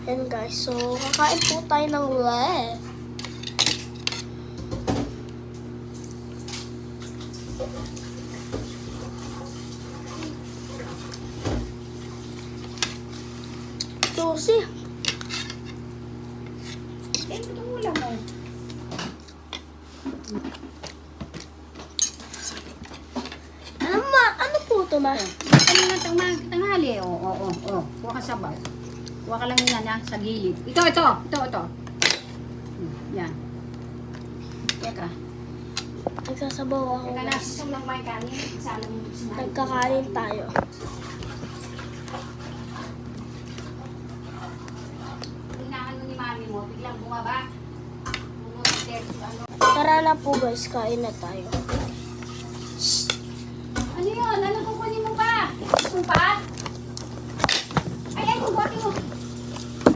Yan guys, so kakain po tayo ng susi. Ito mo lang mo. Ano po ito, ma? Ano nga tanghali? Oo. Kuha ka sabaw. Kuha ka lang yan ha, sa gilid. Ito. Yan. Teka. Nagsasabaw ako. Teka na, susong lang may kanin. Salang sinahin. Nagkakanin tayo. Inaano ni mami mo, biglang bumaba. Ano. Tara na po guys, kain na tayo.